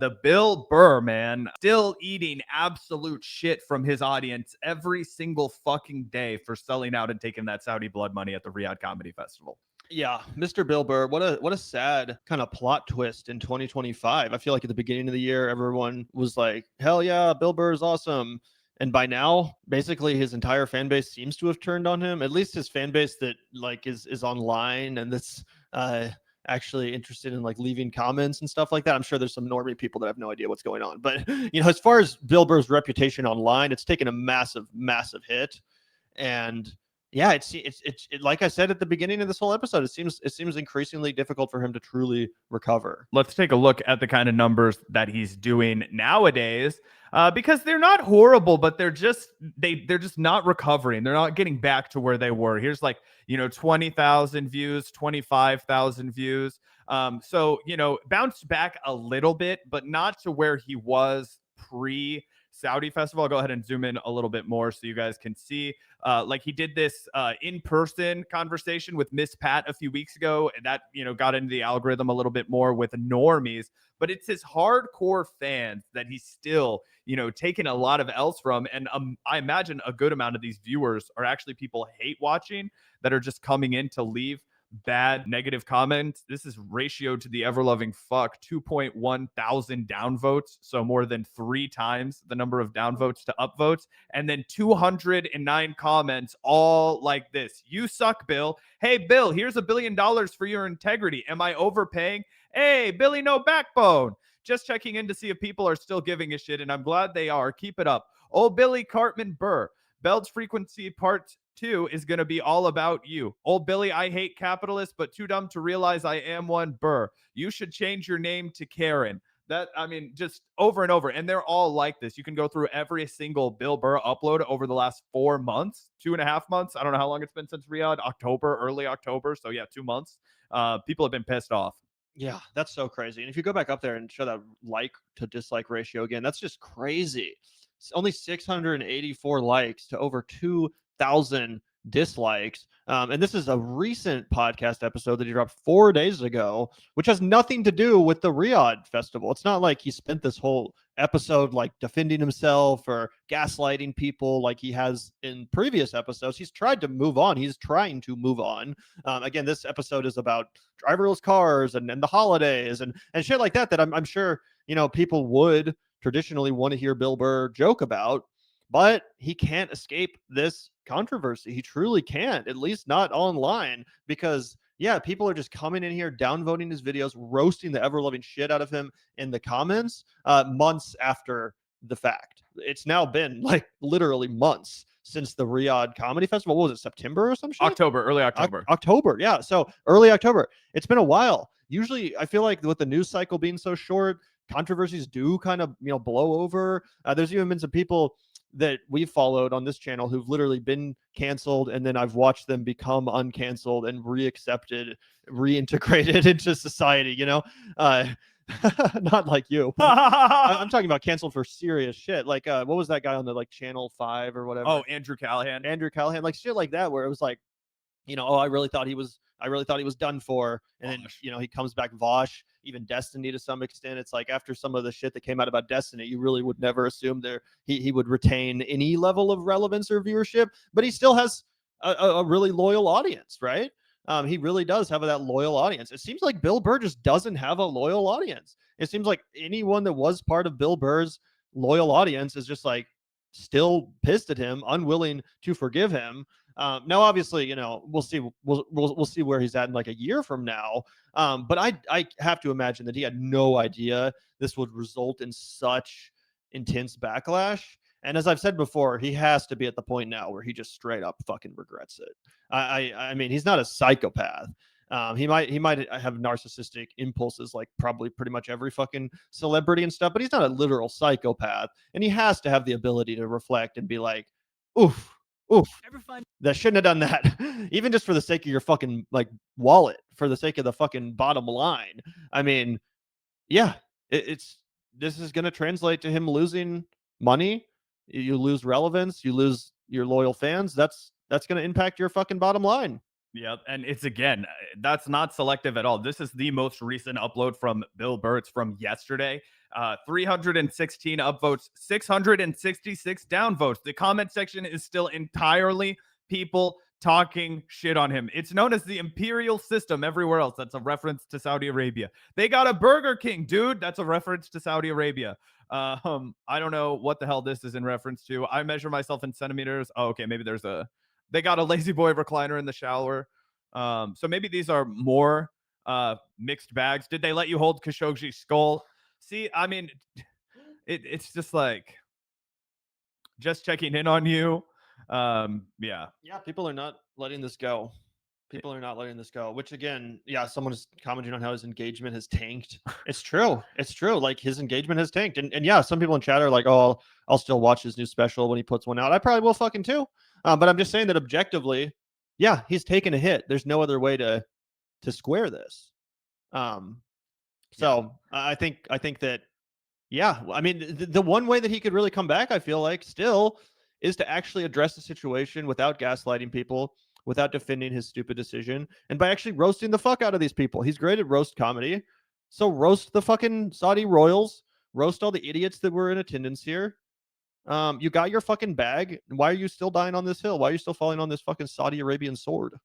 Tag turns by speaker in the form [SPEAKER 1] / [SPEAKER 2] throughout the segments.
[SPEAKER 1] The Bill Burr, man, still eating absolute shit from his audience every single fucking day for selling out and taking that Saudi blood money at the Riyadh Comedy Festival.
[SPEAKER 2] Yeah, Mr. Bill Burr, what a sad kind of plot twist in 2025. I feel like at the beginning of the year, everyone was like, "Hell yeah, Bill Burr is awesome," and by now, basically his entire fan base seems to have turned on him. At least his fan base that like is online and that's actually interested in like leaving comments and stuff like that. I'm sure there's some normie people that have no idea what's going on, but as far as Bill Burr's reputation online, it's taken a massive, massive hit, and yeah, it's like I said at the beginning of this whole episode, it seems increasingly difficult for him to truly recover.
[SPEAKER 1] Let's take a look at the kind of numbers that he's doing nowadays, because they're not horrible, but they're just not recovering. They're not getting back to where they were. Here's like 20,000 views, 25,000 views. So bounced back a little bit, but not to where he was pre Saudi Festival. I'll go ahead and zoom in a little bit more so you guys can see. Like he did this in-person conversation with Miss Pat a few weeks ago, and that got into the algorithm a little bit more with normies. But it's his hardcore fans that he's still taking a lot of L's from, and I imagine a good amount of these viewers are actually people hate watching that are just coming in to leave bad negative comments. This is ratio to the ever-loving fuck 2.1 thousand downvotes, so more than 3 times the number of downvotes to upvotes, and then 209 comments all like this: "You suck, Bill. Hey Bill, here's $1 billion for your integrity. Am I overpaying? Hey Billy, no backbone. Just checking in to see if people are still giving a shit, and I'm glad they are. Keep it up. Oh Billy Cartman Burr. Beld's Frequency Part 2 is going to be all about you. Old Billy, I hate capitalists, but too dumb to realize I am one. Burr. You should change your name to Karen." Just over and over. And they're all like this. You can go through every single Bill Burr upload over the last 4 months, 2.5 months. I don't know how long it's been since Riyadh, early October. So yeah, 2 months. People have been pissed off.
[SPEAKER 2] Yeah, that's so crazy. And if you go back up there and show that like to dislike ratio again, that's just crazy. It's only 684 likes to over 2,000 dislikes. And this is a recent podcast episode that he dropped 4 days ago, which has nothing to do with the Riyadh Festival. It's not like he spent this whole episode like defending himself or gaslighting people like he has in previous episodes. He's tried to move on. He's trying to move on. Again, this episode is about driverless cars and the holidays and shit like that I'm sure people would traditionally want to hear Bill Burr joke about, but he can't escape this controversy. He truly can't, at least not online, because yeah, people are just coming in here, downvoting his videos, roasting the ever-loving shit out of him in the comments months after the fact. It's now been like literally months since the Riyadh Comedy Festival. What was it, September or some shit?
[SPEAKER 1] Early October.
[SPEAKER 2] October, yeah. So early October. It's been a while. Usually, I feel like with the news cycle being so short, controversies do kind of blow over. There's even been some people that we've followed on this channel who've literally been canceled, and then I've watched them become uncanceled and reaccepted, reintegrated into society. Not like you. I'm talking about canceled for serious shit. Like, what was that guy on the like Channel 5 or whatever?
[SPEAKER 1] Oh, Andrew Callahan,
[SPEAKER 2] like shit like that, where it was like, oh, I really thought he was done for, and then he comes back. Vosh, even Destiny to some extent. It's like after some of the shit that came out about Destiny, you really would never assume he would retain any level of relevance or viewership, but he still has a really loyal audience, right? He really does have that loyal audience. It seems like Bill Burr just doesn't have a loyal audience. It seems like anyone that was part of Bill Burr's loyal audience is just like still pissed at him, unwilling to forgive him. Now, obviously, we'll see. We'll see where he's at in like a year from now. But I have to imagine that he had no idea this would result in such intense backlash. And as I've said before, he has to be at the point now where he just straight up fucking regrets it. I mean, he's not a psychopath. He might have narcissistic impulses like probably pretty much every fucking celebrity and stuff, but he's not a literal psychopath. And he has to have the ability to reflect and be like, oof, that shouldn't have done that. Even just for the sake of your fucking like wallet, for the sake of the fucking bottom line. I mean, yeah, this is going to translate to him losing money. You lose relevance, you lose your loyal fans. That's going to impact your fucking bottom line.
[SPEAKER 1] Yeah, and it's again, that's not selective at all. This is the most recent upload from Bill Burr. It's from yesterday. 316 upvotes, 666 downvotes. The comment section is still entirely people talking shit on him. It's known as the imperial system everywhere else. That's a reference to Saudi Arabia. They got a Burger King, dude. That's a reference to Saudi Arabia. I don't know what the hell this is in reference to. I measure myself in centimeters. Oh, okay. Maybe they got a lazy boy recliner in the shower. So maybe these are more mixed bags. Did they let you hold Khashoggi's skull? See, I mean, it's just like just checking in on you. Yeah.
[SPEAKER 2] Yeah, people are not letting this go. People are not letting this go, which again, yeah, someone is commenting on how his engagement has tanked. It's true. It's true. Like his engagement has tanked. And yeah, some people in chat are like, oh, I'll still watch his new special when he puts one out. I probably will fucking too. But I'm just saying that objectively, yeah, he's taken a hit. There's no other way to square this. So I think that, yeah, I mean, the one way that he could really come back, I feel like still is to actually address the situation without gaslighting people, without defending his stupid decision, and by actually roasting the fuck out of these people. He's great at roast comedy. So roast the fucking Saudi royals, roast all the idiots that were in attendance here. You got your fucking bag. Why are you still dying on this hill? Why are you still falling on this fucking Saudi Arabian sword?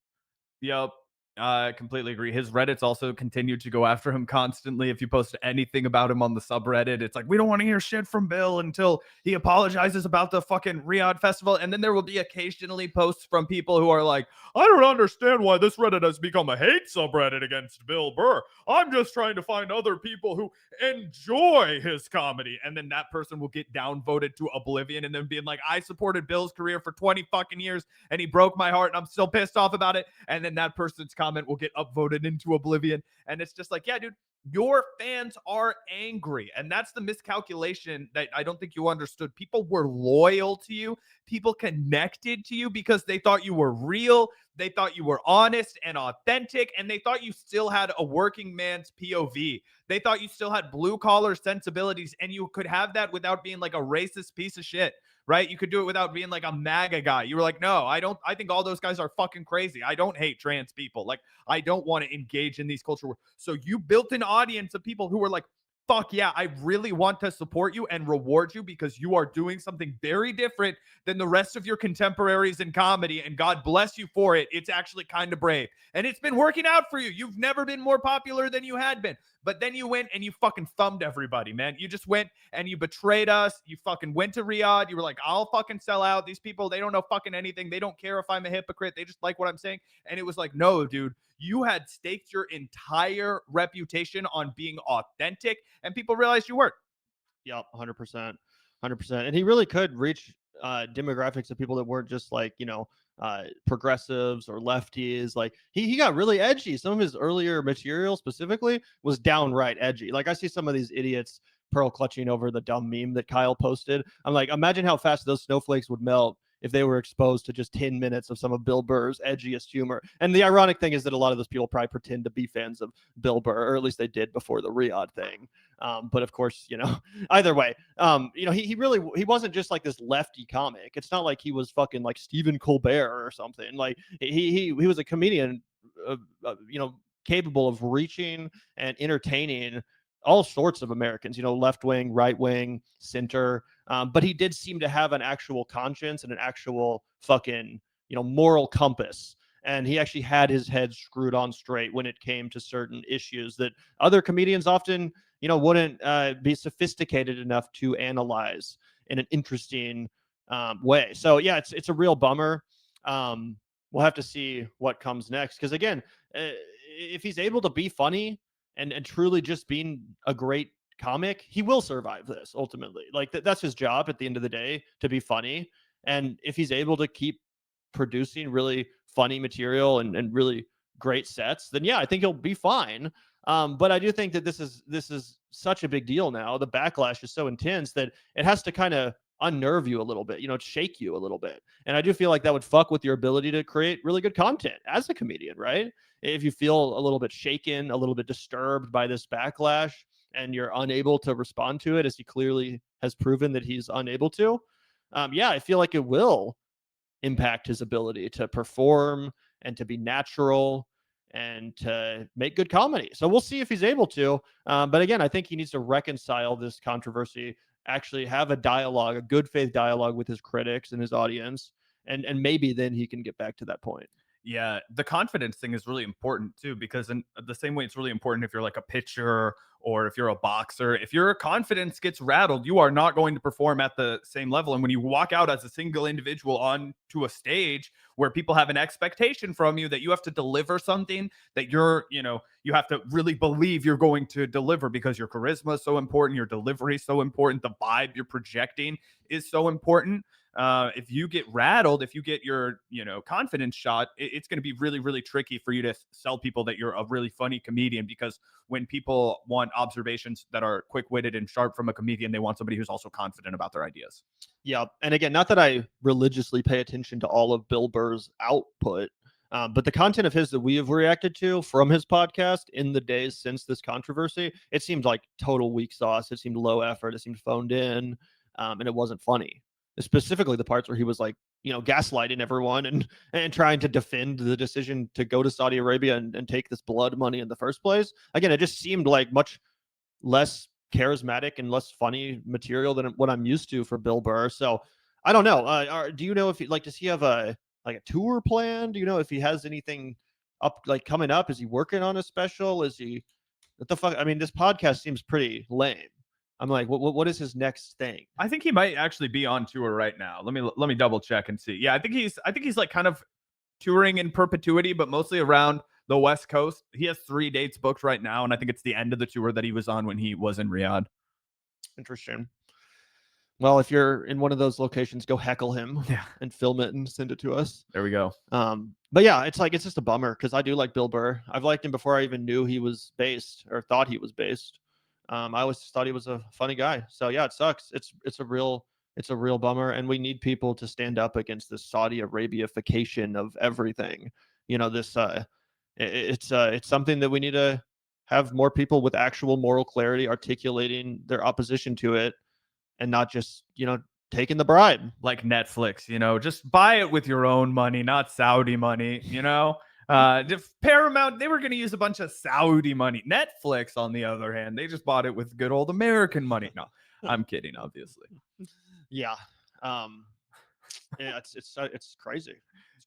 [SPEAKER 1] Yep. I completely agree. His Reddits also continue to go after him constantly. If you post anything about him on the subreddit, it's like, we don't want to hear shit from Bill until he apologizes about the fucking Riyadh festival. And then there will be occasionally posts from people who are like, I don't understand why this Reddit has become a hate subreddit against Bill Burr. I'm just trying to find other people who enjoy his comedy. And then that person will get downvoted to oblivion and then being like, I supported Bill's career for 20 fucking years and he broke my heart and I'm still pissed off about it. And then that person's comment will get upvoted into oblivion. And it's just like, yeah, dude, your fans are angry. And that's the miscalculation that I don't think you understood. People were loyal to you. People connected to you because they thought you were real. They thought you were honest and authentic. And they thought you still had a working man's POV. They thought you still had blue collar sensibilities. And you could have that without being like a racist piece of shit. Right? You could do it without being like a MAGA guy. You were like, no, I think all those guys are fucking crazy. I don't hate trans people. Like, I don't want to engage in these culture wars. So you built an audience of people who were like, fuck yeah, I really want to support you and reward you because you are doing something very different than the rest of your contemporaries in comedy. And God bless you for it. It's actually kind of brave. And it's been working out for you. You've never been more popular than you had been. But then you went and you fucking thumbed everybody, man. You just went and you betrayed us. You fucking went to Riyadh. You were like, I'll fucking sell out. These people, they don't know fucking anything. They don't care if I'm a hypocrite. They just like what I'm saying. And it was like, no, dude, you had staked your entire reputation on being authentic and people realized you weren't.
[SPEAKER 2] Yep, 100%. 100%. And he really could reach demographics of people that weren't just like, progressives or lefties. Like he got really edgy. Some of his earlier material specifically was downright edgy. Like I see some of these idiots pearl clutching over the dumb meme that Kyle posted. I'm like, imagine how fast those snowflakes would melt if they were exposed to just 10 minutes of some of Bill Burr's edgiest humor. And the ironic thing is that a lot of those people probably pretend to be fans of Bill Burr, or at least they did before the Riyadh thing. But of course, either way, he wasn't just like this lefty comic. It's not like he was fucking like Stephen Colbert or something. Like he was a comedian, capable of reaching and entertaining all sorts of Americans, left wing, right wing, center. But he did seem to have an actual conscience and an actual fucking, moral compass. And he actually had his head screwed on straight when it came to certain issues that other comedians often, wouldn't be sophisticated enough to analyze in an interesting way. So yeah, it's a real bummer. We'll have to see what comes next. Because again, if he's able to be funny and truly just being a great comic, he will survive this ultimately. Like that's his job at the end of the day, to be funny. And if he's able to keep producing really funny material and really great sets, then yeah, I think he'll be fine. But I do think that this is such a big deal now. The backlash is so intense that it has to kind of unnerve you a little bit, shake you a little bit. And I do feel like that would fuck with your ability to create really good content as a comedian, right? If you feel a little bit shaken, a little bit disturbed by this backlash and you're unable to respond to it, as he clearly has proven that he's unable to, I feel like it will impact his ability to perform and to be natural and to make good comedy. So we'll see if he's able to. But again, I think he needs to reconcile this controversy, actually have a dialogue, a good faith dialogue with his critics and his audience, and maybe then he can get back to that point.
[SPEAKER 1] Yeah, the confidence thing is really important too, because in the same way it's really important if you're like a pitcher or if you're a boxer, if your confidence gets rattled, you are not going to perform at the same level. And when you walk out as a single individual onto a stage where people have an expectation from you that you have to deliver something that you have to really believe you're going to deliver because your charisma is so important, your delivery is so important, the vibe you're projecting is so important. If you get rattled, if you get your confidence shot, it's going to be really, really tricky for you to sell people that you're a really funny comedian, because when people want observations that are quick-witted and sharp from a comedian, they want somebody who's also confident about their ideas.
[SPEAKER 2] Yeah, and again, not that I religiously pay attention to all of Bill Burr's output, but the content of his that we have reacted to from his podcast in the days since this controversy, it seemed like total weak sauce. It seemed low effort. It seemed phoned in, and it wasn't funny. Specifically, the parts where he was like, gaslighting everyone and trying to defend the decision to go to Saudi Arabia and take this blood money in the first place. Again, it just seemed like much less charismatic and less funny material than what I'm used to for Bill Burr. So I don't know. Do you know if does he have a tour plan? Do you know if he has anything up coming up? Is he working on a special? Is he what the fuck? I mean, this podcast seems pretty lame. I'm like, what is his next thing?
[SPEAKER 1] I think he might actually be on tour right now. Let me double check and see. Yeah, I think he's like kind of touring in perpetuity, but mostly around the West Coast. He has 3 dates booked right now, and I think it's the end of the tour that he was on when he was in Riyadh.
[SPEAKER 2] Interesting. Well, if you're in one of those locations, go heckle him and film it and send it to us.
[SPEAKER 1] There we go.
[SPEAKER 2] But yeah, it's just a bummer because I do like Bill Burr. I've liked him before I even knew he was based or thought he was based. I always thought he was a funny guy. So yeah, it sucks. It's a real bummer, and we need people to stand up against this Saudi Arabia-fication of everything. It's something that we need to have more people with actual moral clarity articulating their opposition to it, and not just taking the bribe
[SPEAKER 1] like Netflix. Just buy it with your own money, not Saudi money. Paramount, they were going to use a bunch of Saudi money. Netflix, on the other hand, they just bought it with good old American money. No, I'm kidding, obviously.
[SPEAKER 2] Yeah. Yeah, it's crazy. It's crazy.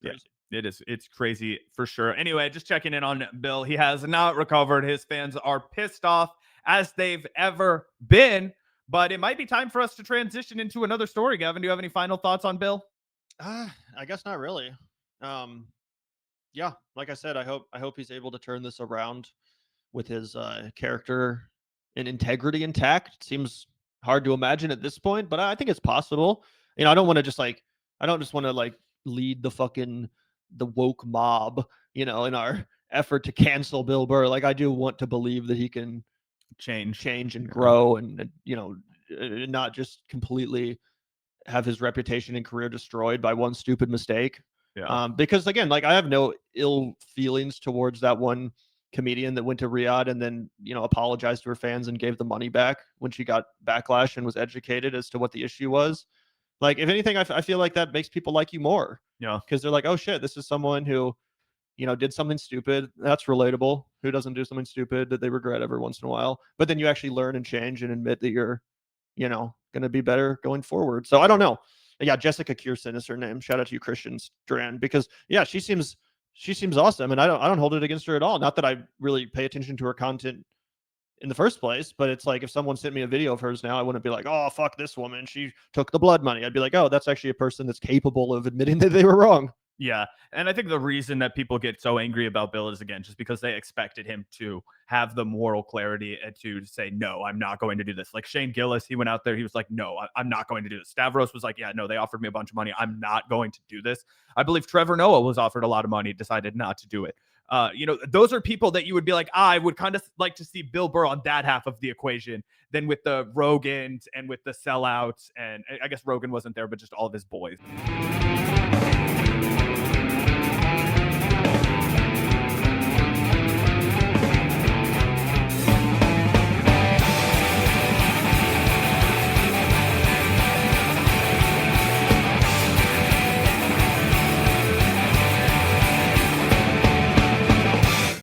[SPEAKER 1] Yeah, it is. It's crazy for sure. Anyway, just checking in on Bill. He has not recovered. His fans are pissed off as they've ever been. But it might be time for us to transition into another story. Gavin, do you have any final thoughts on Bill?
[SPEAKER 2] I guess not really. Yeah, like I said, I hope he's able to turn this around with his character and integrity intact. It seems hard to imagine at this point, but I think it's possible. I don't want to just lead the woke mob, in our effort to cancel Bill Burr. Like, I do want to believe that he can change and grow and not just completely have his reputation and career destroyed by one stupid mistake. Because again, I have no ill feelings towards that one comedian that went to Riyadh and then apologized to her fans and gave the money back when she got backlash and was educated as to what the issue was. If anything, I feel like that makes people like you more. Because they're like, oh shit, this is someone who did something stupid. That's relatable. Who doesn't do something stupid that they regret every once in a while? But then you actually learn and change and admit that you're, going to be better going forward. So I don't know. Yeah, Jessica Kierson is her name. Shout out to you, Christian Strand, because yeah, she seems awesome, and I don't hold it against her at all. Not that I really pay attention to her content in the first place, but it's like if someone sent me a video of hers now, I wouldn't be like, oh fuck this woman, she took the blood money. I'd be like, oh, that's actually a person that's capable of admitting that they were wrong.
[SPEAKER 1] Yeah. And I think the reason that people get so angry about Bill is, again, just because they expected him to have the moral clarity and to say, no, I'm not going to do this. Like Shane Gillis, he went out there. He was like, no, I'm not going to do this. Stavros was like, yeah, no, they offered me a bunch of money. I'm not going to do this. I believe Trevor Noah was offered a lot of money, decided not to do it. Those are people that you would be like, I would kind of like to see Bill Burr on that half of the equation than with the Rogans and with the sellouts. And I guess Rogan wasn't there, but just all of his boys.